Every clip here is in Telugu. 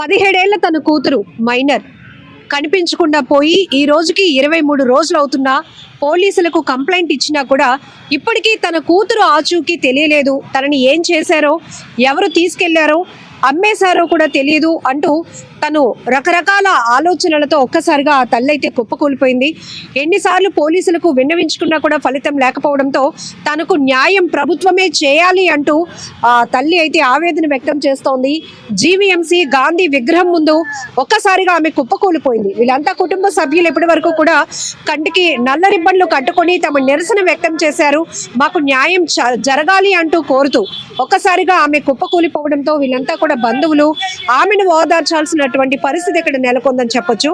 17 ఏళ్ల తన కూతురు మైనర్ కనిపించకుండా పోయి ఈ రోజుకి 23 రోజులు అవుతున్నా పోలీసులకు కంప్లైంట్ ఇచ్చినా కూడా ఇప్పటికీ తన కూతురు ఆచూకీ తెలియలేదు. తనని ఏం చేశారో, ఎవరు తీసుకెళ్లారో, అమ్మేశారో కూడా తెలియదు అంటూ తను రకరకాల ఆలోచనలతో ఒక్కసారిగా ఆ తల్లి అయితే కుప్పకూలిపోయింది. ఎన్నిసార్లు పోలీసులకు విన్నవించుకున్నా కూడా ఫలితం లేకపోవడంతో తనకు న్యాయం ప్రభుత్వమే చేయాలి అంటూ ఆ తల్లి అయితే ఆవేదన వ్యక్తం చేస్తోంది. జీవీఎంసీ గాంధీ విగ్రహం ముందు ఒక్కసారిగా ఆమె కుప్పకూలిపోయింది. వీళ్ళంతా కుటుంబ సభ్యులు ఇప్పటి వరకు కూడా కంటికి నల్ల రిబ్బన్లు కట్టుకొని తమ నిరసన వ్యక్తం చేశారు. మాకు న్యాయం జరగాలి అంటూ కోరుతూ ఒక్కసారిగా ఆమె కుప్పకూలిపోవడంతో వీళ్ళంతా కూడా బంధువులు ఆమెను ఓదార్చాల్సినటువంటి పరిస్థితి ఇక్కడ నెలకొందని చెప్పొచ్చు.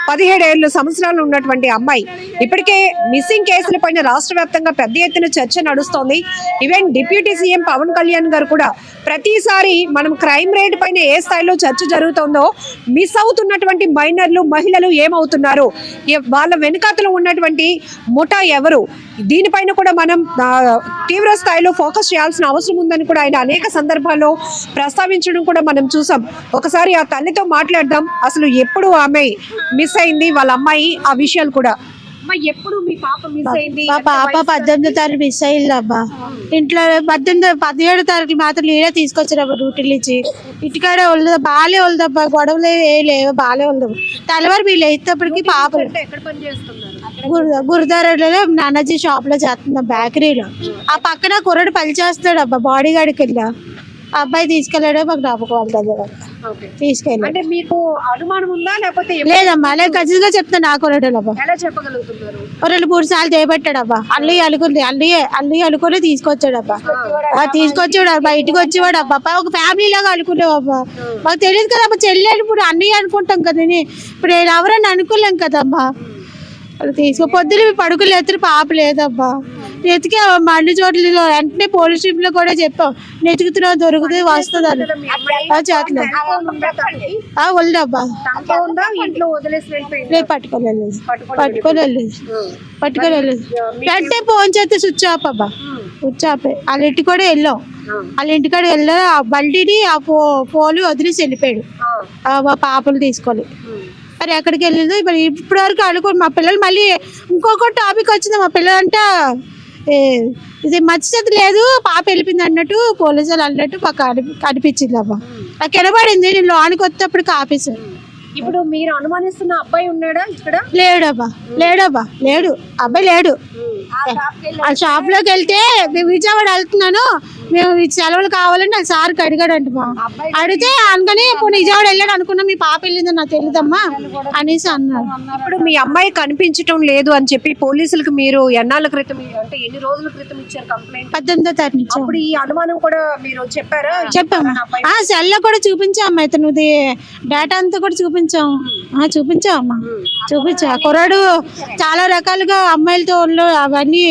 17 సంవత్సరాలు ఉన్నటువంటి అమ్మాయి ఇప్పటికే మిస్సింగ్ కేసుల పైన రాష్ట్ర వ్యాప్తంగా పెద్ద ఎత్తున చర్చ నడుస్తోంది. Even deputy CM Pawan Kalyan గారు కూడా ప్రతిసారి మనం క్రైమ్ రేట్ పైన ఏ స్థాయిలో చర్చ జరుగుతుందో మిస్ అవుతున్నటువంటి మైనర్లు, మహిళలు ఏమవుతున్నారు, వాళ్ళ వెనుకాతలో ఉన్నటువంటి ముఠా ఎవరు, దీనిపైన కూడా మనం తీవ్ర స్థాయిలో ఫోకస్ చేయాల్సిన అవసరం ఉందని కూడా ఆయన అనేక సందర్భాల్లో ప్రస్తావించడం కూడా మనం చూసాం. ఒకసారి ఆ తల్లితో మాట్లాడదాం. అసలు ఎప్పుడు ఆమె మిస్ అయింది, వాళ్ళ అమ్మాయి, ఆ విషయాలు కూడా. ఎప్పుడు మీ పాప మిస్ అయింది? మా పాప 18వ తారీఖు మిస్ అయింది అబ్బా. ఇంట్లో 17వ తారీఖు మాత్రం నేనే తీసుకొచ్చారబ్బా డ్యూటీలు ఇచ్చి. ఇంటికాడే వదలదు, బాగాలే వదలదబ్బా, గొడవలు లేవు, బాగాలే వదలదు. తెల్లవారు వీళ్ళు వేసేటప్పటికి పాపలు ఎక్కడ పని చేస్తున్నారు? గురుదారులో నానాజీ షాప్ లో చేస్తున్నా, బేకరీలో. ఆ పక్కన కుర్రడు పని చేస్తాడు అబ్బా, బాడీ గార్డ్కి వెళ్ళా. అబ్బాయి తీసుకెళ్ళాడు, మాకు నమ్మకం దగ్గర తీసుకెళ్ళి. అంటే మీకు అనుమానం ఉందా లేకపోతే? లేదమ్మా, లేదు ఖచ్చితంగా చెప్తాను. నా కుర్రడు అబ్బా ఎలా చెప్పగలుగుతున్నారు? 2-3 సార్లు చేపట్టాడు అబ్బా. అల్లి అనుకుని తీసుకొచ్చాడు అబ్బా. తీసుకొచ్చాడు బయటకు వచ్చేవాడు అబ్బా. ఒక ఫ్యామిలీ లాగా అనుకునేవు అబ్బా. మాకు తెలియదు కదా అబ్బా, చెల్లి ఇప్పుడు అన్నయ్య అనుకుంటాం కదా. ఇప్పుడు నేను ఎవరన్నా అనుకోలేం కదమ్మా. పొద్దున పడుకులు ఎత్తురు, పాప లేదబ్బా. ఎతికే మండి చోట్ల వెంటనే పోలీస్ స్టేషన్ లో కూడా చెప్పాం, నెతుకుతున్నా దొరుకుతుంది, వస్తుంది అని వదిలేబ్బా. పట్టుకోలేదు వెంటనే ఫోన్ చేస్తే స్విచ్ ఆఫ్ అబ్బా, స్విచ్ ఆఫ్. వాళ్ళ ఇంటికి కూడా వెళ్ళాం, వాళ్ళ ఇంటికాడ వెళ్ళా. ఆ బండిని ఆ ఫోన్ వదిలేసి వెళ్ళిపోయాడు పాపలు తీసుకొని. మరి ఎక్కడికి వెళ్ళిందో మరి ఇప్పటి వరకు అనుకోండి. మా పిల్లలు మళ్ళీ ఇంకొక టాపిక్ వచ్చింది. మా పిల్లలు అంట ఇది మర్చిపోతే లేదు, పాప వెళ్ళిపోయింది అన్నట్టు పోలీసు వాళ్ళు అన్నట్టు మాకు అనిపించింది అబ్బా. నాకు వినబడింది. నేను లోనికి వచ్చేటప్పుడు ఆఫీసర్. ఇప్పుడు మీరు అనుమానిస్తున్న అబ్బాయి ఉన్నాడా ఇక్కడ? లేడబ్బా, లేడు అబ్బాయి లేడు. ఆ షాప్ లోకి వెళ్తే మేము విజయవాడ వెళ్తున్నాను, మేము సెలవులు కావాలని నాకు సార్కి అడిగాడంట. మా అడిగితే అనుకుని ఇప్పుడు విజయవాడ వెళ్ళాడు అనుకున్నా, మీ పాప వెళ్ళిందని నాకు తెలియదమ్మా అనేసి అన్నాడు. ఇప్పుడు మీ అమ్మాయి కనిపించడం లేదు అని చెప్పి పోలీసులకు మీరు ఎన్నాళ్ళ క్రితం, అంటే ఎన్ని రోజుల క్రితం ఇచ్చారు కంప్లైంట్? 18వ తారీఖు. అప్పుడు ఈ అనుమానం కూడా మీరు చెప్పారా? చెప్పాము. సెల్ లో కూడా చూపించామ్మా, ఇతనుది డేటా అంతా కూడా చూపించాము. చూపించామమ్మా, చూపించా. కుర్రాడు చాలా రకాలుగా అమ్మాయిలతో అవన్నీ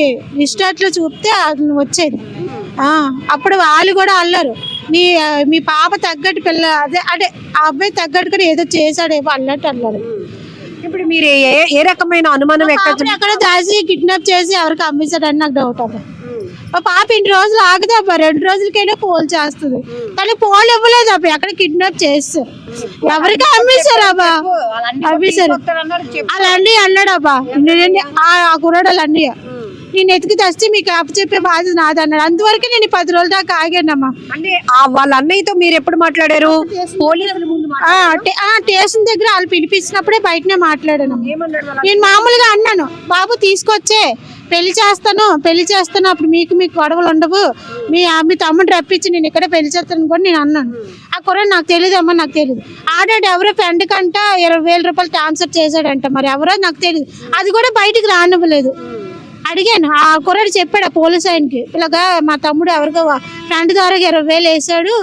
ఇష్టాట్లో చూపితే వచ్చేది. అప్పుడు వాళ్ళు కూడా అల్లారు, మీ పాప తగ్గట్టు పిల్ల అదే అంటే ఆ అబ్బాయి తగ్గట్టుగా ఏదో చేశాడేమో అన్నట్టు అన్నారు. ఇప్పుడు మీరు ఏ రకమైన అనుమానం ఎక్కడ దాచి కిడ్నాప్ చేసి ఎవరికి అమ్మేశాడని నాకు డౌట్ అబ్బా. మా పాప ఇన్ని రోజులు ఆగదు అబ్బా, 2 రోజులకైనా పోల్ చేస్తుంది. కానీ పోల్ ఇవ్వలేదు అబ్బా, ఎక్కడ కిడ్నాప్ చేస్తారు, ఎవరికి అమ్మేశారు అబ్బా, అమ్మేశారు అలాంటి అన్నాడు అబ్బా. ఆ కుర్రాడు అలా అన్నయ్య నేను ఎతికి తెస్తే మీకు చెప్పే బాధ్యత నాది అన్నాడు. అందువరకు నేను 10 రోజుల దాకా ఆగానమ్మా. అంటే వాళ్ళ అన్నయ్యతో మీరు ఎప్పుడు మాట్లాడారు? స్టేషన్ దగ్గర వాళ్ళు పిలిపించినప్పుడే బయటనే మాట్లాడాను. నేను మామూలుగా అన్నాను, బాబు తీసుకొచ్చే పెళ్లి చేస్తాను అప్పుడు మీకు గొడవలు ఉండవు, మీ తమ్ముడు రప్పించి నేను ఇక్కడ పెళ్లి చేస్తాను కూడా నేను అన్నాను. ఆ కుర్ర నాకు తెలియదు అమ్మా, నాకు తెలియదు. ఆడాడు ఎవరో ఫ్రెండ్ కంట 20,000 రూపాయలు ట్రాన్స్ఫర్ చేశాడంట, మరి ఎవరో నాకు తెలియదు. అది కూడా బయటికి రానివ్వలేదు. అడిగాను, ఆ కుర్రాడు చెప్పాడు పోలీస్ ఆయనకి, ఇలాగా మా తమ్ముడు ఎవరికో ఫ్రెండ్ ద్వారా 20,000 వేసాడు,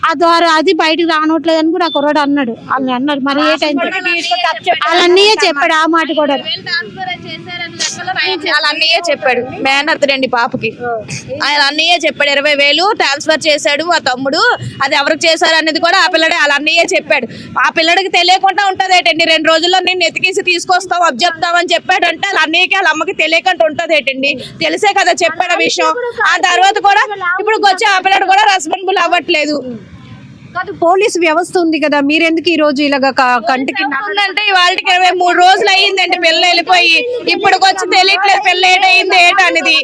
ఆ ద్వారా అది బయటకు రానట్లేదు అని కూడా ఆ కుర్రాడు అన్నాడు. అన్నారు మరి ఏ టైం వాళ్ళన్నయ్యే చెప్పాడు ఆ మాట కూడా. వాళ్ళ అన్నయ్యే చెప్పాడు, మేనత్తడండి పాపకి. ఆయన అన్నయ్యే చెప్పాడు 20,000 ట్రాన్స్ఫర్ చేశాడు ఆ తమ్ముడు, అది ఎవరికి చేశారు అనేది కూడా ఆ పిల్లడే వాళ్ళ అన్నయ్యే చెప్పాడు. ఆ పిల్లడికి తెలియకుండా ఉంటది ఏంటండి, 2 రోజుల్లో నేను ఎతికేసి తీసుకొస్తాం అప్ చెప్తామని చెప్పాడు అంటే వాళ్ళ అన్నయ్యకి వాళ్ళ అమ్మకి తెలియకుండా ఉంటది ఏంటండి, తెలిసే కదా చెప్పాడు విషయం. ఆ తర్వాత కూడా ఇప్పుడు వచ్చి ఆ పిల్లడు కూడా రెస్పాన్సిబుల్ అవ్వట్లేదు. కాదు, పోలీసు వ్యవస్థ ఉంది కదా, మీరెందుకు ఈ రోజు ఇలాగ కంటికి అంటే వాళ్ళకి 23 రోజులు అయ్యిందండి పిల్ల వెళ్ళిపోయి, ఇప్పటికొచ్చి తెలియట్లేదు పిల్ల ఏటయింది ఏటనేది.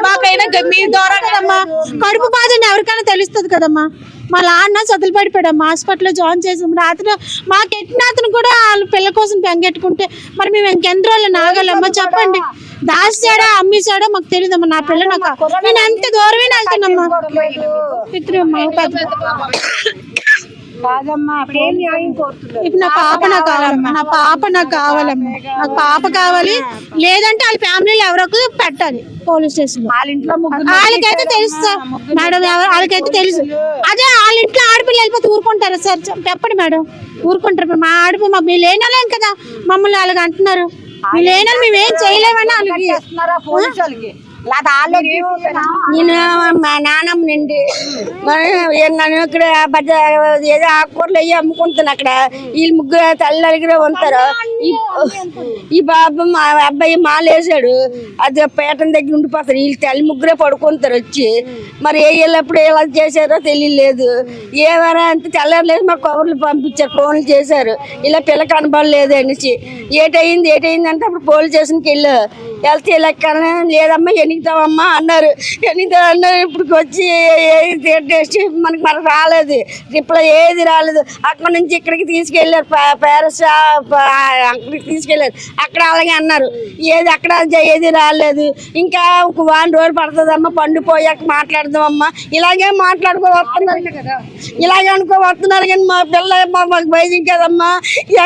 మాకైనా మీ ద్వారా కదమ్మా, కడుపు బాధ ఎవరికైనా తెలుస్తుంది కదమ్మా. మా నాన్న చదువులు పడిపోయాడమ్మా, హాస్పిటల్లో జాయిన్ చేసాం. రాత్రి మా కెట్టిన అతను కూడా వాళ్ళ పిల్ల కోసం బెంగెట్టుకుంటే మరి మేము ఇంకెన్ని రోజులు నాగాలమ్మా చెప్పండి. దాచాడా అమ్మేశాడో మాకు తెలియదమ్మా. నా పిల్ల నాకు నేను ఎంత దూరమే వెళ్తానమ్మా. పితృమ్మా ఇప్పుడు నా పాప నాకు కావాలమ్మా, నా పాప నాకు కావాలమ్మా, నాకు పాప కావాలి. లేదంటే వాళ్ళ ఫ్యామిలీలో ఎవరొకరు పెట్టాలి పోలీస్ స్టేషన్ లో. వాళ్ళకైతే తెలుసు మేడం, వాళ్ళకైతే తెలుసు. అదే వాళ్ళ ఇంట్లో ఆడపిల్ల వెళ్ళిపోతే ఊరుకుంటారా సార్ చెప్పండి మేడం? ఊరుకుంటారు. మా ఆడపిల్ల మా మీరు లేనలేం కదా, మమ్మల్ని అలాగ అంటున్నారు. మీరు లేనని మేమేం చేయలేమని వాళ్ళకి. నేను మా నాన్నమ్మ నుండి నన్ను ఇక్కడ ఏదో ఆకుకూరలు అయ్యి అమ్ముకుంటాను. అక్కడ వీళ్ళు ముగ్గురు తల్లిగా ఉంటారు. ఈ బాబు మా అబ్బాయి మాలేసాడు, అది పేటన దగ్గర ఉండిపోతారు. వీళ్ళు తల్లి ముగ్గురే పడుకుంటారు వచ్చి. మరి ఏ వెళ్ళప్పుడు ఎలా చేశారో తెలియలేదు. ఏమైనా అంతే తెల్లలేదు. మా కవర్లు పంపించారు, ఫోన్లు చేశారు, ఇలా పిల్ల కనబడలేదు అనేసి. ఏటయింది అంటే అప్పుడు పోలీస్ స్టేషన్కి వెళ్తే లెక్క లేదమ్మా ఎన్నికతామమ్మా అన్నారు. అన్నారు. ఇప్పుడు వచ్చి మనకు రాలేదు, రిప్లై ఏది రాలేదు. అక్కడ నుంచి ఇక్కడికి తీసుకెళ్ళారు, ప్యారిస్ అక్కడికి తీసుకెళ్ళారు. అక్కడ అలాగే అన్నారు, ఏది అక్కడ ఏది రాలేదు. ఇంకా ఒక 1 రోజులు పడుతుందమ్మా, పండిపోయాక మాట్లాడదామమ్మా. ఇలాగే వస్తున్నారు కదా, ఇలాగే వస్తున్నారు. కానీ మా పిల్ల మాకు భయం కదమ్మా,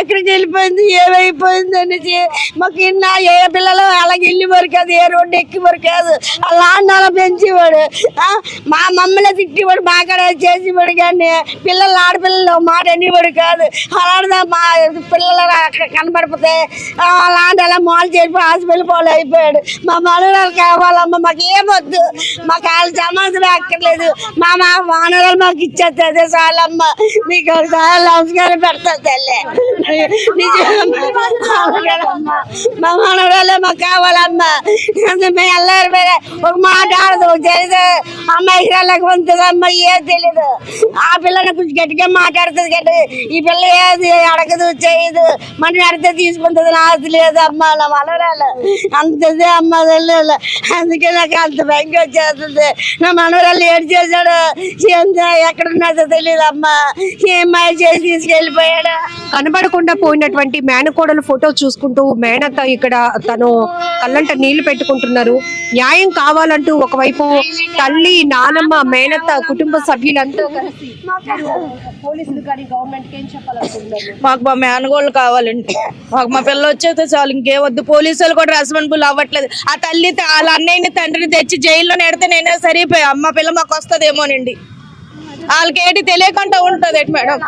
ఎక్కడికి వెళ్ళిపోయింది ఏమైపోయింది అనేసి. మాకు ఏ పిల్లలు అలాగే వెళ్ళివారు కాదు, ఏ రోడ్డు ఎక్కివారు కాదు. అలా అలా పెంచేవాడు. మా మమ్మల్ని తిట్టేవాడు, బాగా చేసేవాడు. కానీ పిల్లలు ఆడపిల్లలు మాట అనేవాడు కాదు. అలాంటిదా మా పిల్లలు కనబడిపోతే అలాంటి అలా మాలు చేసి హాస్పిటల్ పోలు అయిపోయాడు. మా మనవరాలు కావాలమ్మా, మాకు ఏమొద్దు, మాకు వాళ్ళ సమాధానం అక్కర్లేదు. మా మనవరాలు మాకు ఇచ్చేస్తుంది చాలమ్మా. మీకు నమస్కారం పెడతా తల్లి, నిజమమ్మా. మా మనవరాలే మాకు కావాలమ్మా. వెళ్ళారు ఒక మాట ఆడదు తెలియదు. అమ్మాయి వాళ్ళకి ఉంటుందమ్మా, ఏది తెలీదు. ఆ పిల్లని కొంచెం గట్టిగా మాట్లాడుతుంది గట్టి. ఈ పిల్ల ఏది అడగదు చేయదు, మనం అడిగితే తీసుకుంటుంది. నాది లేదు అమ్మ, నా మనవరాలు అంతదే అమ్మ తెలియదు. అందుకే నాకు అంత భయంగా వచ్చేస్తుంది. నా మనవరాలు ఏడు చేశాడు, ఎక్కడున్నదో తెలియదు అమ్మా. ఏమ్మాయి చేసి తీసుకెళ్ళిపోయాడు. కనబడకుండా పోయినటువంటి మేనకోడలు ఫోటో చూసుకుంటూ మేనత్త ఇక్కడ తను కళ్ళంట నీళ్లు పెట్టుకుంటున్నారు. న్యాయం కావాలంటూ ఒకవైపు తల్లి, నానమ్మ, మేనత్త, కుటుంబ సభ్యులంతా కలిసి పోలీసులు కానీ గవర్నమెంట్ కి ఏం చెప్పాలనుకుంటున్నారు? మాకు మా మేనగోళ్ళు కావాలండి. మాకు మా పిల్ల వచ్చేస్తే చాలు, ఇంకేవద్దు. పోలీసులు కూడా రెస్పాన్సిబుల్ అవ్వట్లేదు. ఆ తల్లి వాళ్ళ అన్నయ్యని తండ్రిని తెచ్చి జైల్లో నెడితే నేనే సరిపోయా. అమ్మ పిల్ల మాకు వస్తుందేమోనండి. వాళ్ళకి ఏంటి తెలియకుండా ఉంటది మేడం.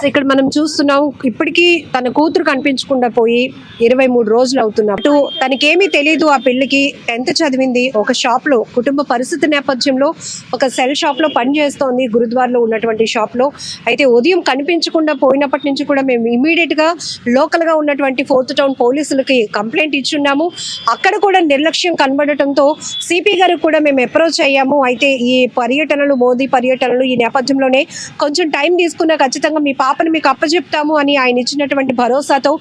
ఇక్కడ మనం చూస్తున్నాం, ఇప్పటికీ తన కూతురు కనిపించకుండా పోయి 23 రోజులు అవుతున్నట్టు. తనకేమీ తెలియదు. ఆ పిల్లకి 10th చదివింది. ఒక షాప్ లో కుటుంబ పరిస్థితి నేపథ్యంలో ఒక సెల్ షాప్ లో పనిచేస్తోంది, గురుద్వార్లో ఉన్నటువంటి షాప్ లో. అయితే ఉదయం కనిపించకుండా పోయినప్పటి నుంచి కూడా మేము ఇమీడియట్ గా లోకల్ గా ఉన్నటువంటి 4th టౌన్ పోలీసులకి కంప్లైంట్ ఇచ్చున్నాము. అక్కడ కూడా నిర్లక్ష్యం కనబడటంతో సిపి గారికి కూడా మేము అప్రోచ్ అయ్యాము. అయితే ఈ పర్యటనలు, మోదీ పర్యటనలు ఈ నేపథ్యంలోనే కొంచెం టైం తీసుకున్నా ఖచ్చితంగా మీ పాపను మీకు అప్పచెప్తాము అని ఆయన ఇచ్చినటువంటి భరోసాతో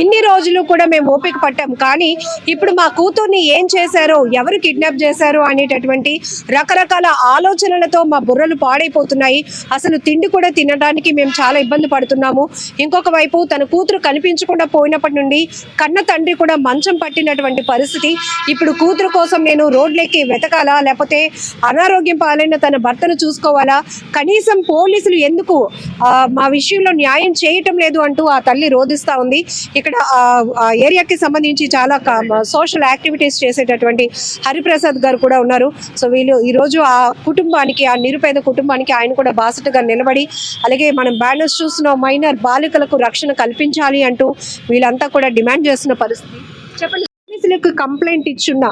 ఇన్ని రోజులు కూడా మేము ఓపిక పట్టాము. కానీ ఇప్పుడు మా కూతుర్ని ఏం చేశారో, ఎవరు కిడ్నాప్ చేశారో అనేటటువంటి రకరకాల ఆలోచనలతో మా బుర్రలు పాడైపోతున్నాయి. అసలు తిండి కూడా తినడానికి మేము చాలా ఇబ్బంది పడుతున్నాము. ఇంకొక వైపు తన కూతురు కనిపించకుండా పోయినప్పటి నుండి కన్న తండ్రి కూడా మంచం పట్టినటువంటి పరిస్థితి. ఇప్పుడు కూతురు కోసం నేను రోడ్లెక్కి వెతకాలా, లేకపోతే అనారోగ్యం పాలైన తన భర్తను చూసుకోవాలా? కనీసం పోలీసులు ఎందుకు మా విషయంలో న్యాయం చేయటం లేదు అంటూ ఆ తల్లి రోధిస్తా ఉంది. ఇక్కడ ఏరియాకి సంబంధించి చాలా సోషల్ యాక్టివిటీస్ చేసేటటువంటి హరిప్రసాద్ గారు కూడా ఉన్నారు. సో వీళ్ళు ఈరోజు ఆ కుటుంబానికి, ఆ నిరుపేద కుటుంబానికి ఆయన కూడా బాసటగా నిలబడి, అలాగే మనం బ్యానర్స్ చూస్తున్నాం, మైనర్ బాలికలకు రక్షణ కల్పించాలి అంటూ వీళ్ళంతా కూడా డిమాండ్ చేస్తున్న పరిస్థితి. చెప్పండి, పోలీసులకు కంప్లైంట్ ఇచ్చున్న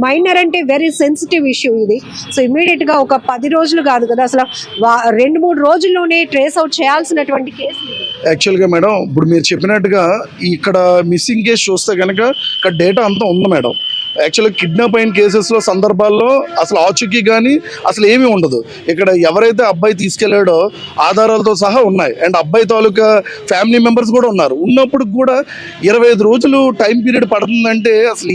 మైనర్ అంటే వెరీ సెన్సిటివ్ ఇష్యూ ఇది. సో ఇమీడియట్ గా ఒక 10 రోజులు కాదు కదా, అసలు 2-3 రోజుల్లోనే ట్రేస్ అవుట్ చేయాల్సినటువంటి కేసు. యాక్చువల్గా మేడం, ఇప్పుడు మీరు చెప్పినట్టుగా ఇక్కడ మిస్సింగ్ కేసు చూస్తే కనుక ఇక్కడ డేటా అంతా ఉంది మేడం. యాక్చువల్గా కిడ్నాప్ అయిన కేసెస్లో సందర్భాల్లో అసలు ఆచూకీ కానీ అసలు ఏమీ ఉండదు. ఇక్కడ ఎవరైతే అబ్బాయి తీసుకెళ్లాడో ఆధారాలతో సహా ఉన్నాయి, అండ్ అబ్బాయి తాలూకా ఫ్యామిలీ మెంబర్స్ కూడా ఉన్నారు. ఉన్నప్పుడు కూడా 25 రోజులు టైం పీరియడ్ పడుతుందంటే అసలు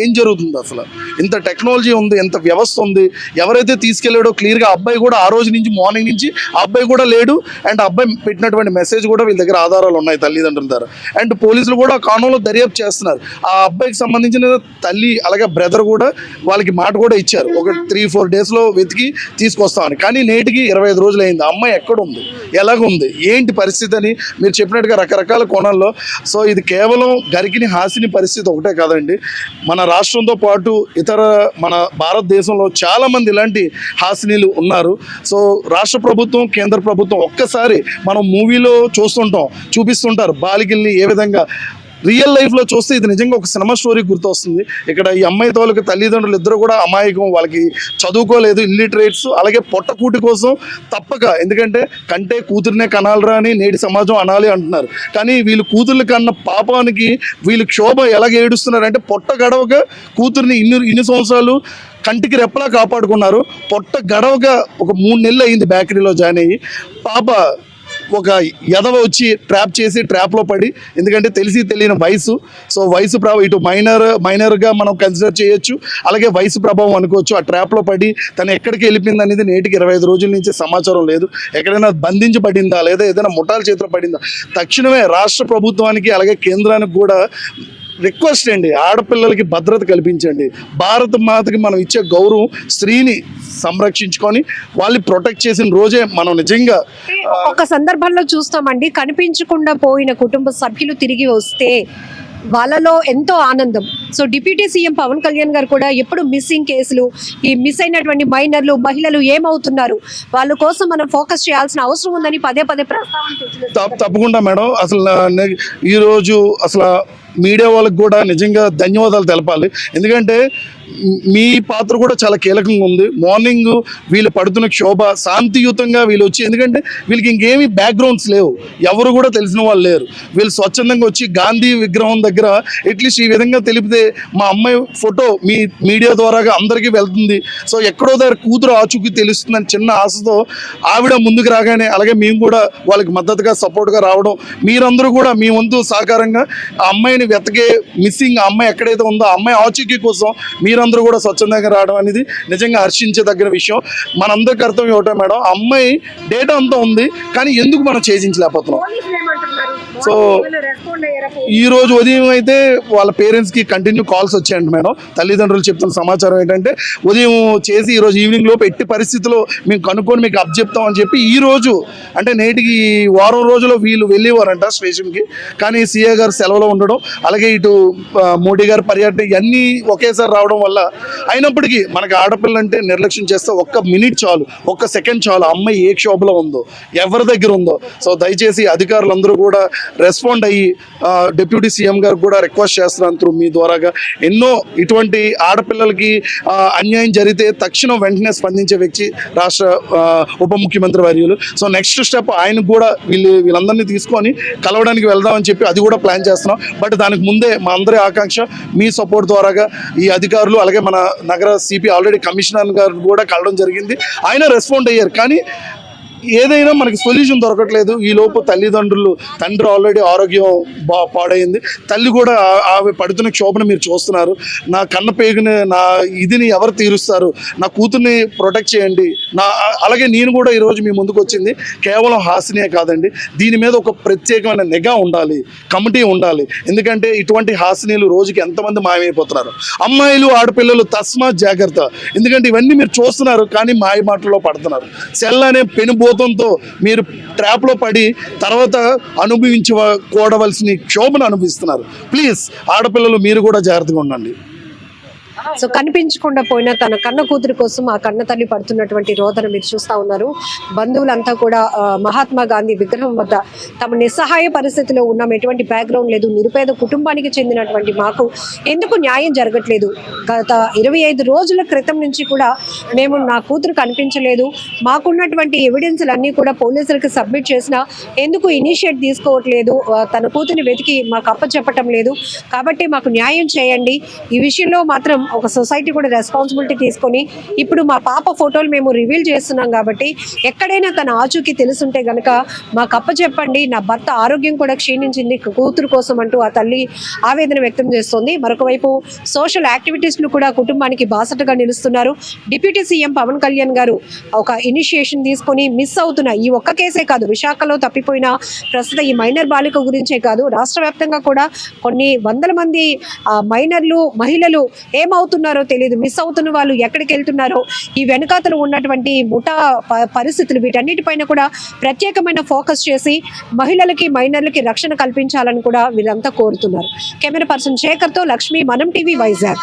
ఏం జరుగుతుంది? అసలు ఇంత టెక్నాలజీ ఉంది, ఎంత వ్యవస్థ ఉంది. ఎవరైతే తీసుకెళ్లాడో క్లియర్గా అబ్బాయి కూడా ఆ రోజు నుంచి మార్నింగ్ నుంచి ఆ అబ్బాయి కూడా లేడు, అండ్ అబ్బాయి పెట్టినటువంటి మెసేజ్ కూడా వీళ్ళ దగ్గర ఆధారాలు ఉన్నాయి తల్లిదండ్రుల ద్వారా. అండ్ పోలీసులు కూడా ఆ కారణంలో దర్యాప్తు చేస్తున్నారు. ఆ అబ్బాయికి సంబంధించిన తల్లి అలాగే బ్రదర్ కూడా వాళ్ళకి మాట కూడా ఇచ్చారు, ఒక 3-4 డేస్లో వెతికి తీసుకొస్తామని. కానీ నేటికి 25 రోజులు అయింది. అమ్మాయి ఎక్కడుంది, ఎలాగుంది, ఏంటి పరిస్థితి అని మీరు చెప్పినట్టుగా రకరకాల కోణాల్లో. సో ఇది కేవలం గరికిని హాసిని పరిస్థితి ఒకటే కాదండి, మన రాష్ట్రంతో పాటు ఇతర మన భారతదేశంలో చాలామంది ఇలాంటి హాసినీలు ఉన్నారు. సో రాష్ట్ర ప్రభుత్వం, కేంద్ర ప్రభుత్వం ఒక్కసారి మనం మూవీలో చూపిస్తుంటారు బాలికల్ని ఏ విధంగా, రియల్ లైఫ్లో చూస్తే ఇది నిజంగా ఒక సినిమా స్టోరీ గుర్తొస్తుంది. ఇక్కడ ఈ అమ్మాయి తాలూకు తల్లిదండ్రులు ఇద్దరు కూడా అమాయకం, వాళ్ళకి చదువుకోలేదు, ఇల్లిటరేట్స్, అలాగే పొట్టకూటి కోసం తప్పక, ఎందుకంటే కంటే కూతురునే కనాలరా అని నేటి సమాజం అనాలి అంటున్నారు. కానీ వీళ్ళు కూతుర్లు కన్న పాపానికి వీళ్ళు క్షోభ ఎలాగ ఏడుస్తున్నారంటే, పొట్ట గడవగా కూతుర్ని ఇన్ని సంవత్సరాలు కంటికి రెప్పలా కాపాడుకున్నారు. పొట్ట గడవగా ఒక 3 నెలలు అయింది బేకరీలో జాయిన్ అయ్యి. పాప ఒక ఎదవ వచ్చి ట్రాప్ చేసి ట్రాప్లో పడి, ఎందుకంటే తెలియని వయసు, సో వయసు ప్రభావం ఇటు మైనర్గా మనం కన్సిడర్ చేయొచ్చు, అలాగే వయసు ప్రభావం అనుకోవచ్చు. ఆ ట్రాప్లో పడి తను ఎక్కడికి వెళ్ళిపోయింది అనేది నేటికి 25 రోజుల నుంచి సమాచారం లేదు. ఎక్కడైనా బంధించబడిందా లేదా ఏదైనా ముఠాల చేతిలో పడిందా? తక్షణమే రాష్ట్ర ప్రభుత్వానికి అలాగే కేంద్రానికి కూడా రిక్వెస్ట్ అండి, ఆడపిల్లలకి భద్రత కల్పించండి. భారత మాతకి మనం ఇచ్చే గౌరవం, స్త్రీని సంరక్షించుకొని వాళ్ళని ప్రొటెక్ట్ చేసిన రోజే మనం నిజంగా. ఒక సందర్భంలో చూస్తామండి, కనిపించకుండా పోయిన కుటుంబ సభ్యులు తిరిగి వస్తే వాళ్ళలో ఎంతో ఆనందం. So deputy CM Pawan Kalyan గారు కూడా ఎప్పుడు మిస్సింగ్ కేసులు, ఈ మిస్ అయినటువంటి మైనర్లు, మహిళలు ఏమవుతున్నారు, వాళ్ళ కోసం మనం ఫోకస్ చేయాల్సిన అవసరం ఉందని పదే ప్రస్తావన. తప్పకుండా మేడం. అసలు ఈరోజు అసలు మీడియా వాళ్ళకి కూడా నిజంగా ధన్యవాదాలు తెలపాలి, ఎందుకంటే మీ పాత్ర కూడా చాలా కీలకంగా ఉంది. మార్నింగ్ వీళ్ళు పడుతున్న క్షోభ శాంతియుతంగా వీళ్ళు వచ్చి, ఎందుకంటే వీళ్ళకి ఇంకేమీ బ్యాక్గ్రౌండ్స్ లేవు, ఎవరు కూడా తెలిసిన వాళ్ళు లేరు. వీళ్ళు స్వచ్ఛందంగా వచ్చి గాంధీ విగ్రహం దగ్గర అట్లీస్ట్ ఈ విధంగా తెలిపితే మా అమ్మాయి ఫోటో మీ మీడియా ద్వారాగా అందరికీ వెళ్తుంది, సో ఎక్కడో దగ్గర కూతురు ఆచూకీ తెలుస్తుందని చిన్న ఆశతో ఆవిడ ముందుకు రాగానే, అలాగే మేము కూడా వాళ్ళకి మద్దతుగా సపోర్ట్గా రావడం, మీరందరూ కూడా మీ వంతు సహకారంగా ఆ అమ్మాయిని వెతకే, మిస్సింగ్ ఆ అమ్మాయి ఎక్కడైతే ఉందో ఆ అమ్మాయి ఆచూకీ కోసం మీరందరూ కూడా స్వచ్ఛందంగా రావడం అనేది నిజంగా హర్షించదగిన విషయం. మనందరి కర్తవ్యం ఏమిటో మేడం, అమ్మాయి డేటా అంతా ఉంది కానీ ఎందుకు మనం ఛేదించలేకపోతున్నాం? సో ఈ రోజు ఉదయం అయితే వాళ్ళ పేరెంట్స్కి కంటిన్యూ కాల్స్ వచ్చాయంట మేడం. తల్లిదండ్రులు చెప్తున్న సమాచారం ఏంటంటే, ఉదయం చేసి ఈరోజు ఈవినింగ్ లోపు ఎట్టి పరిస్థితుల్లో మేము కనుక్కొని మీకు చెప్తామని చెప్పి, ఈ రోజు అంటే నేటికి వారం రోజుల్లో వీళ్ళు వెళ్ళేవారంట స్టేషన్కి. కానీ సీఏ గారు సెలవులో ఉండడం, అలాగే ఇటు మోడీ గారు పర్యటన ఇవన్నీ ఒకేసారి రావడం వల్ల, అయినప్పటికీ మనకి ఆడపిల్ల అంటే నిర్లక్ష్యం చేస్తే 1 మినిట్ చాలు, 1 సెకండ్ చాలు, అమ్మాయి ఏ క్షోభలో ఉందో, ఎవరి దగ్గర ఉందో. సో దయచేసి అధికారులందరూ కూడా రెస్పాండ్ అయ్యి డిప్యూటీ సీఎం గారు కూడా రిక్వెస్ట్ చేస్తున్నాను త్రూ మీ ద్వారాగా, ఎన్నో ఇటువంటి ఆడపిల్లలకి అన్యాయం జరిగితే తక్షణం వెంటనే స్పందించే వ్యక్తి రాష్ట్ర ఉప ముఖ్యమంత్రి వర్యులు. సో నెక్స్ట్ స్టెప్ ఆయనకు కూడా వీళ్ళందరినీ తీసుకొని కలవడానికి వెళ్దామని చెప్పి అది కూడా ప్లాన్ చేస్తున్నాం. బట్ దానికి ముందే మా అందరి ఆకాంక్ష మీ సపోర్ట్ ద్వారాగా ఈ అధికారులు, అలాగే మన నగర సిపి ఆల్రెడీ కమిషనర్ గారు కూడా కలవడం జరిగింది, ఆయన రెస్పాండ్ అయ్యారు. కానీ ఏదైనా మనకి సొల్యూషన్ దొరకట్లేదు. ఈ లోపు తండ్రి ఆల్రెడీ ఆరోగ్యం పాడైంది, తల్లి కూడా ఆమె పడుతున్న క్షోభను మీరు చూస్తున్నారు. నా కన్న పేగుని, నా ఇదిని ఎవరు తీరుస్తారు? నా కూతుర్ని ప్రొటెక్ట్ చేయండి. అలాగే నేను కూడా ఈరోజు మీ ముందుకు వచ్చింది కేవలం హాసినియే కాదండి, దీని మీద ఒక ప్రత్యేకమైన నిఘా ఉండాలి, కమిటీ ఉండాలి. ఎందుకంటే ఇటువంటి హాసినీలు రోజుకి ఎంతమంది మాయమైపోతున్నారు. అమ్మాయిలు, ఆడపిల్లలు తస్మాత్ జాగ్రత్త, ఎందుకంటే ఇవన్నీ మీరు చూస్తున్నారు కానీ మాయ మాటల్లో పడుతున్నారు. సెల్ అనే పెనుబోతంతో మీరు ట్రాప్లో పడి తర్వాత కూడవలసిన క్షోభను అనుభవిస్తున్నారు. ప్లీజ్ ఆడపిల్లలు మీరు కూడా జాగ్రత్తగా ఉండండి. సో కనిపించకుండా పోయిన తన కన్న కూతురు కోసం ఆ కన్న తల్లి పడుతున్నటువంటి రోదన మీరు చూస్తా ఉన్నారు. బంధువులంతా కూడా మహాత్మా గాంధీ విగ్రహం వద్ద తమ నిస్సహాయ పరిస్థితిలో ఉన్నాం, ఎటువంటి బ్యాక్గ్రౌండ్ లేదు, నిరుపేద కుటుంబానికి చెందినటువంటి మాకు ఎందుకు న్యాయం జరగట్లేదు, గత 25 రోజుల క్రితం నుంచి కూడా మేము నా కూతురు కనిపించలేదు, మాకున్నటువంటి ఎవిడెన్స్లు అన్నీ కూడా పోలీసులకు సబ్మిట్ చేసినా ఎందుకు ఇనిషియేట్ తీసుకోవట్లేదు, తన కూతురిని వెతికి మాకు అప్పచెప్పటం లేదు, కాబట్టి మాకు న్యాయం చేయండి. ఈ విషయంలో మాత్రం ఒక సొసైటీ కూడా రెస్పాన్సిబిలిటీ తీసుకొని ఇప్పుడు మా పాప ఫోటోలు మేము రివీల్ చేస్తున్నాం కాబట్టి ఎక్కడైనా తన ఆచూకీ తెలుసుంటే గనక మాకు అప్పచెప్పండి, నా భర్త ఆరోగ్యం కూడా క్షీణించింది కూతురు కోసం అంటూ ఆ తల్లి ఆవేదన వ్యక్తం చేస్తోంది. మరొక వైపు సోషల్ యాక్టివిటీస్లు కూడా కుటుంబానికి బాసటగా నిలుస్తున్నారు. డిప్యూటీ సీఎం పవన్ కళ్యాణ్ గారు ఒక ఇనిషియేషన్ తీసుకొని మిస్ అవుతున్న ఈ ఒక్క కేసే కాదు, విశాఖలో తప్పిపోయిన ప్రస్తుత ఈ మైనర్ బాలిక గురించే కాదు, రాష్ట్ర వ్యాప్తంగా కూడా కొన్ని వందల మంది మైనర్లు మహిళలు ఏమవుతున్నారో తెలియదు, మిస్ అవుతున్న వాళ్ళు ఎక్కడికి వెళ్తున్నారో, ఈ వెనకాతలు ఉన్నటువంటి ముఠా పరిస్థితులు, వీటన్నిటిపైన కూడా ప్రత్యేకమైన ఫోకస్ చేసి మహిళలకి మైనర్లకి రక్షణ కల్పించాలని కూడా వీరంతా కోరుతున్నారు. కెమెరా పర్సన్ శేఖర్తో లక్ష్మి, మనం టీవీ, వైజాగ్.